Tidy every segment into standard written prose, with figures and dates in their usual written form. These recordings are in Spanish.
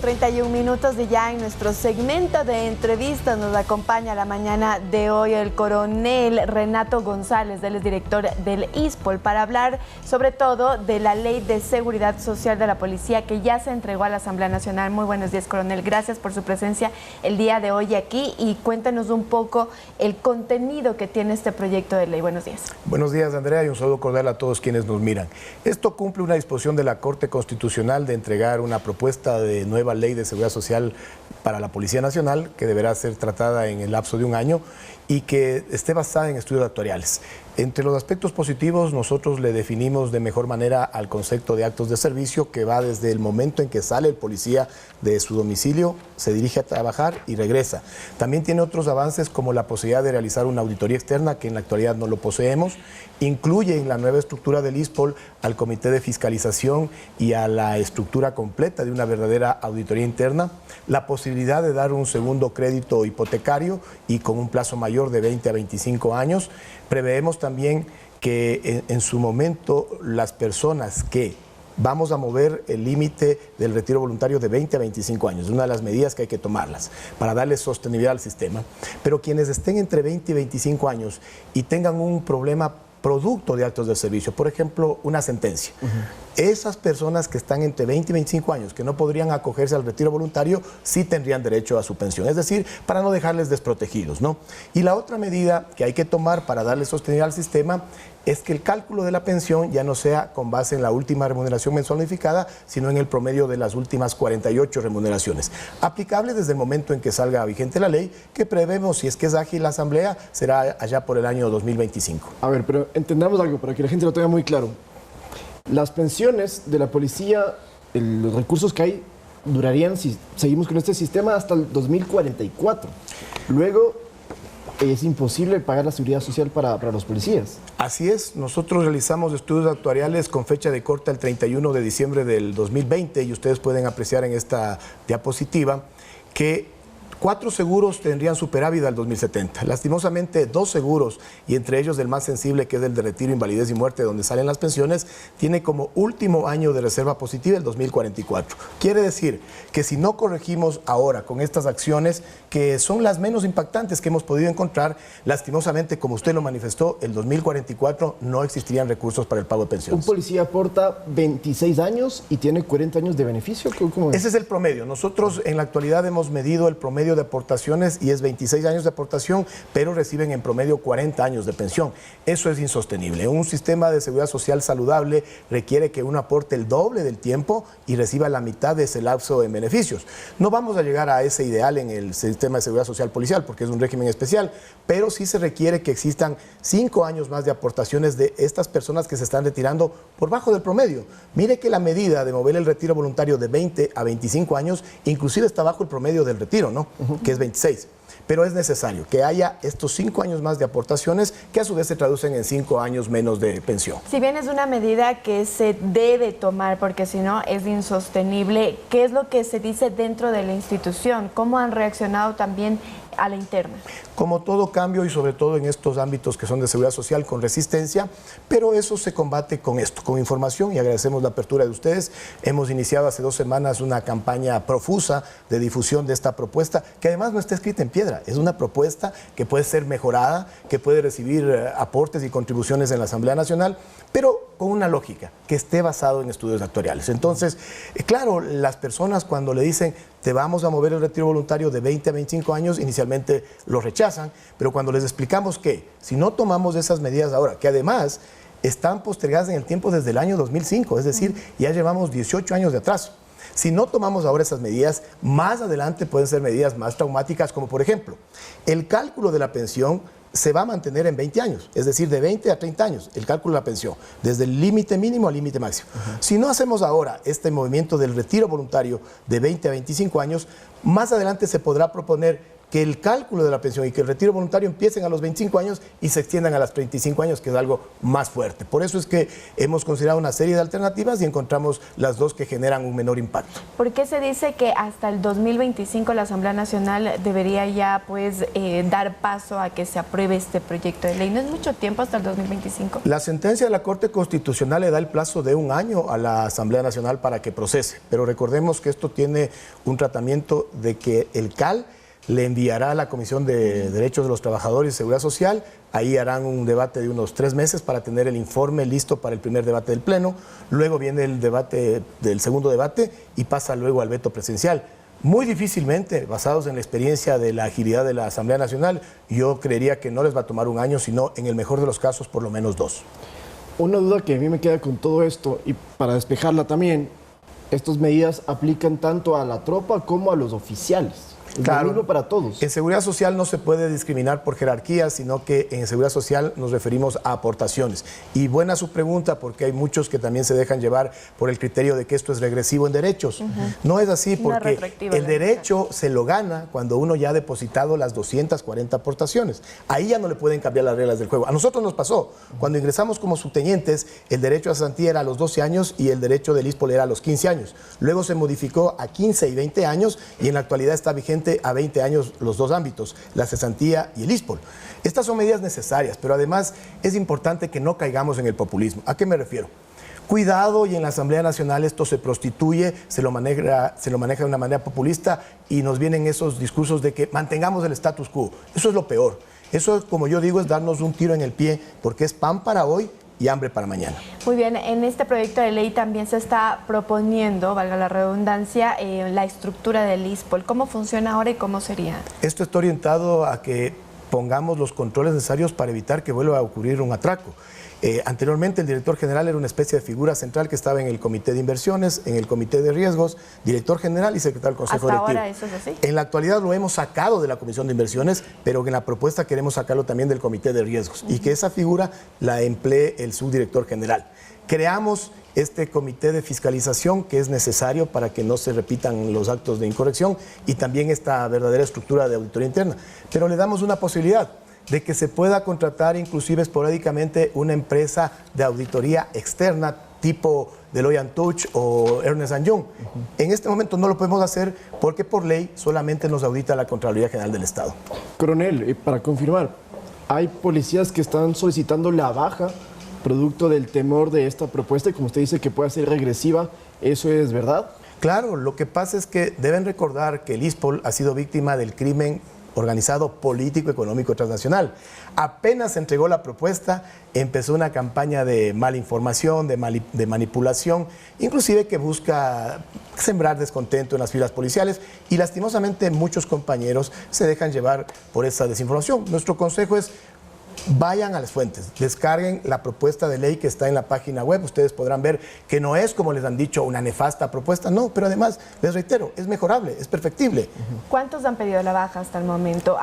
31 minutos de ya en nuestro segmento de entrevistas. Nos acompaña la mañana de hoy el coronel Renato González, él es director del ISPOL, para hablar sobre todo de la Ley de Seguridad Social de la Policía que ya se entregó a la Asamblea Nacional. Muy buenos días, coronel. Gracias por su presencia el día de hoy aquí y cuéntanos un poco el contenido que tiene este proyecto de ley. Buenos días. Buenos días, Andrea, y un saludo cordial a todos quienes nos miran. Esto cumple una disposición de la Corte Constitucional de entregar una propuesta de nueva ley de seguridad social para la Policía Nacional que deberá ser tratada en el lapso de un año y que esté basada en estudios actuariales. Entre los aspectos positivos, nosotros le definimos de mejor manera al concepto de actos de servicio, que va desde el momento en que sale el policía de su domicilio, se dirige a trabajar y regresa. También tiene otros avances como la posibilidad de realizar una auditoría externa, que en la actualidad no lo poseemos. Incluye en la nueva estructura del ISPOL al Comité de Fiscalización y a la estructura completa de una verdadera auditoría interna, la posibilidad de dar un segundo crédito hipotecario y con un plazo mayor de 20 a 25 años. Preveemos también que en su momento las personas que vamos a mover el límite del retiro voluntario de 20 a 25 años, es una de las medidas que hay que tomarlas para darle sostenibilidad al sistema, pero quienes estén entre 20 y 25 años y tengan un problema producto de actos de servicio, por ejemplo, una sentencia. Esas personas que están entre 20 y 25 años, que no podrían acogerse al retiro voluntario, sí tendrían derecho a su pensión, es decir, para no dejarles desprotegidos, ¿no? Y la otra medida que hay que tomar para darle sostenibilidad al sistema es que el cálculo de la pensión ya no sea con base en la última remuneración mensual unificada, sino en el promedio de las últimas 48 remuneraciones. Aplicable desde el momento en que salga vigente la ley, que prevemos, si es que es ágil la Asamblea, será allá por el año 2025. A ver, pero entendamos algo para que la gente lo tenga muy claro. Las pensiones de la policía, los recursos que hay, durarían, si seguimos con este sistema, hasta el 2044. Luego es imposible pagar la seguridad social para los policías. Así es, nosotros realizamos estudios actuariales con fecha de corte el 31 de diciembre del 2020 y ustedes pueden apreciar en esta diapositiva que 4 seguros tendrían superávit al 2070. Lastimosamente, 2 seguros, y entre ellos el más sensible, que es el de retiro, invalidez y muerte, donde salen las pensiones, tiene como último año de reserva positiva el 2044. Quiere decir que si no corregimos ahora con estas acciones, que son las menos impactantes que hemos podido encontrar, lastimosamente, como usted lo manifestó, el 2044 no existirían recursos para el pago de pensiones. Un policía aporta 26 años y tiene 40 años de beneficio. ¿Cómo es? Ese es el promedio. Nosotros en la actualidad hemos medido el promedio de aportaciones y es 26 años de aportación, pero reciben en promedio 40 años de pensión. Eso es insostenible. Un sistema de seguridad social saludable requiere que uno aporte el doble del tiempo y reciba la mitad de ese lapso en beneficios. No vamos a llegar a ese ideal en el sistema de seguridad social policial porque es un régimen especial, pero sí se requiere que existan 5 años más de aportaciones de estas personas que se están retirando por bajo del promedio. Mire que la medida de mover el retiro voluntario de 20 a 25 años inclusive está bajo el promedio del retiro, ¿no? Que es 26. Pero es necesario que haya estos 5 años más de aportaciones que a su vez se traducen en 5 años menos de pensión. Si bien es una medida que se debe tomar porque si no es insostenible, ¿qué es lo que se dice dentro de la institución? ¿Cómo han reaccionado también a la interna? Como todo cambio y sobre todo en estos ámbitos que son de seguridad social, con resistencia, pero eso se combate con esto, con información, y agradecemos la apertura de ustedes. Hemos iniciado hace 2 semanas una campaña profusa de difusión de esta propuesta, que además no está escrita en piedra, es una propuesta que puede ser mejorada, que puede recibir aportes y contribuciones en la Asamblea Nacional, pero con una lógica, que esté basado en estudios actuariales. Entonces, claro, las personas cuando le dicen te vamos a mover el retiro voluntario de 20 a 25 años, inicialmente lo rechazan, pero cuando les explicamos que si no tomamos esas medidas ahora, que además están postergadas en el tiempo desde el año 2005, es decir, ya llevamos 18 años de atraso. Si no tomamos ahora esas medidas, más adelante pueden ser medidas más traumáticas, como por ejemplo, el cálculo de la pensión se va a mantener en 20 años, es decir, de 20 a 30 años, el cálculo de la pensión, desde el límite mínimo al límite máximo. Si no hacemos ahora este movimiento del retiro voluntario de 20 a 25 años, más adelante se podrá proponer que el cálculo de la pensión y que el retiro voluntario empiecen a los 25 años y se extiendan a los 35 años, que es algo más fuerte. Por eso es que hemos considerado una serie de alternativas y encontramos las dos que generan un menor impacto. ¿Por qué se dice que hasta el 2025 la Asamblea Nacional debería ya dar paso a que se apruebe este proyecto de ley? ¿No es mucho tiempo hasta el 2025? La sentencia de la Corte Constitucional le da el plazo de 1 año a la Asamblea Nacional para que procese, pero recordemos que esto tiene un tratamiento de que el CAL le enviará a la Comisión de Derechos de los Trabajadores y Seguridad Social. Ahí harán un debate de unos 3 meses para tener el informe listo para el primer debate del Pleno. Luego viene el debate del segundo debate y pasa luego al veto presencial. Muy difícilmente, basados en la experiencia de la agilidad de la Asamblea Nacional, yo creería que no les va a tomar 1 año, sino en el mejor de los casos por lo menos 2. Una duda que a mí me queda con todo esto, y para despejarla también, estas medidas aplican tanto a la tropa como a los oficiales. Es lo mismo para todos. En seguridad social no se puede discriminar por jerarquía, sino que en seguridad social nos referimos a aportaciones. Y buena su pregunta, porque hay muchos que también se dejan llevar por el criterio de que esto es regresivo en derechos. No es así, porque el derecho se lo gana cuando uno ya ha depositado las 240 aportaciones. Ahí ya no le pueden cambiar las reglas del juego. A nosotros nos pasó. Cuando ingresamos como subtenientes, el derecho a cesantía era a los 12 años y el derecho del ISPOL era a los 15 años. Luego se modificó a 15 y 20 años y en la actualidad está vigente a 20 años los dos ámbitos, la cesantía y el ISPOL. Estas son medidas necesarias, pero además es importante que no caigamos en el populismo. ¿A qué me refiero? Cuidado, y en la Asamblea Nacional esto se prostituye, se lo maneja de una manera populista y nos vienen esos discursos de que mantengamos el status quo. Eso es lo peor. Eso, como yo digo, es darnos un tiro en el pie, porque es pan para hoy y hambre para mañana. Muy bien, en este proyecto de ley también se está proponiendo, valga la redundancia, la estructura del ISPOL. ¿Cómo funciona ahora y cómo sería? Esto está orientado a que pongamos los controles necesarios para evitar que vuelva a ocurrir un atraco. Anteriormente el director general era una especie de figura central que estaba en el comité de inversiones, en el comité de riesgos, director general y secretario del consejo directivo. ¿Hasta ahora eso es así? En la actualidad lo hemos sacado de la comisión de inversiones, pero en la propuesta queremos sacarlo también del comité de riesgos y que esa figura la emplee el subdirector general. Creamos este comité de fiscalización que es necesario para que no se repitan los actos de incorrección y también esta verdadera estructura de auditoría interna. Pero le damos una posibilidad de que se pueda contratar inclusive esporádicamente una empresa de auditoría externa tipo Deloitte & Touche o Ernst & Young. En este momento no lo podemos hacer porque por ley solamente nos audita la Contraloría General del Estado. Coronel, para confirmar, hay policías que están solicitando la baja producto del temor de esta propuesta y como usted dice que puede ser regresiva, ¿eso es verdad? Claro, lo que pasa es que deben recordar que el ISPOL ha sido víctima del crimen organizado político, económico, transnacional. Apenas se entregó la propuesta, empezó una campaña de mala información, de manipulación, inclusive que busca sembrar descontento en las filas policiales y lastimosamente muchos compañeros se dejan llevar por esa desinformación. Nuestro consejo es: vayan a las fuentes, descarguen la propuesta de ley que está en la página web. Ustedes podrán ver que no es, como les han dicho, una nefasta propuesta, no, pero además, les reitero, es mejorable, es perfectible. ¿Cuántos han pedido la baja hasta el momento?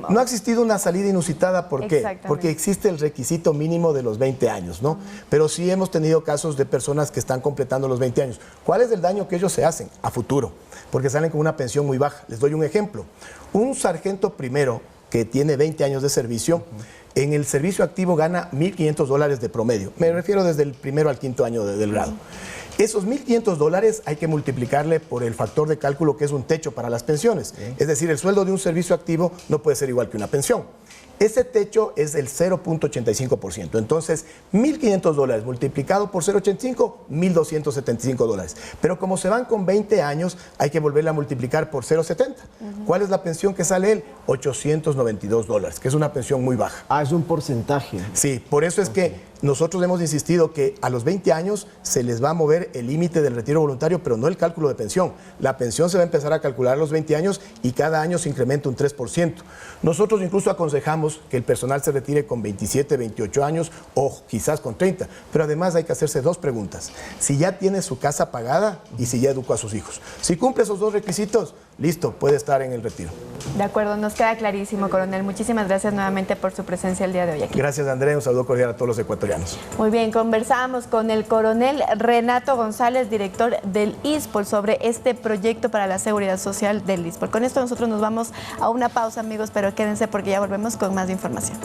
No ha existido una salida inusitada, ¿por qué? Porque existe el requisito mínimo de los 20 años, ¿no? Pero sí hemos tenido casos de personas que están completando los 20 años. ¿Cuál es el daño que ellos se hacen a futuro? Porque salen con una pensión muy baja. Les doy un ejemplo. Un sargento primero que tiene 20 años de servicio, en el servicio activo gana $1.500 de promedio. Me refiero desde el primero al quinto año del grado. Esos $1.500 hay que multiplicarle por el factor de cálculo que es un techo para las pensiones. Es decir, el sueldo de un servicio activo no puede ser igual que una pensión. Ese techo es el 0.85%. entonces, $1.500 multiplicado por 0.85, $1.275. Pero como se van con 20 años, hay que volverla a multiplicar por 0.70. ¿Cuál es la pensión que sale él? $892, que es una pensión muy baja. Ah, es un porcentaje. Sí, por eso es que nosotros hemos insistido que a los 20 años se les va a mover el límite del retiro voluntario, pero no el cálculo de pensión. La pensión se va a empezar a calcular a los 20 años y cada año se incrementa un 3%. Nosotros incluso aconsejamos que el personal se retire con 27, 28 años o quizás con 30. Pero además hay que hacerse 2 preguntas. Si ya tiene su casa pagada y si ya educó a sus hijos. Si cumple esos 2 requisitos, listo, puede estar en el retiro. De acuerdo, nos queda clarísimo, coronel. Muchísimas gracias nuevamente por su presencia el día de hoy aquí. Gracias, André. Un saludo cordial a todos los ecuatorianos. Muy bien, conversábamos con el coronel Renato González, director del ISPOL, sobre este proyecto para la seguridad social del ISPOL. Con esto nosotros nos vamos a una pausa, amigos, pero quédense porque ya volvemos con más información.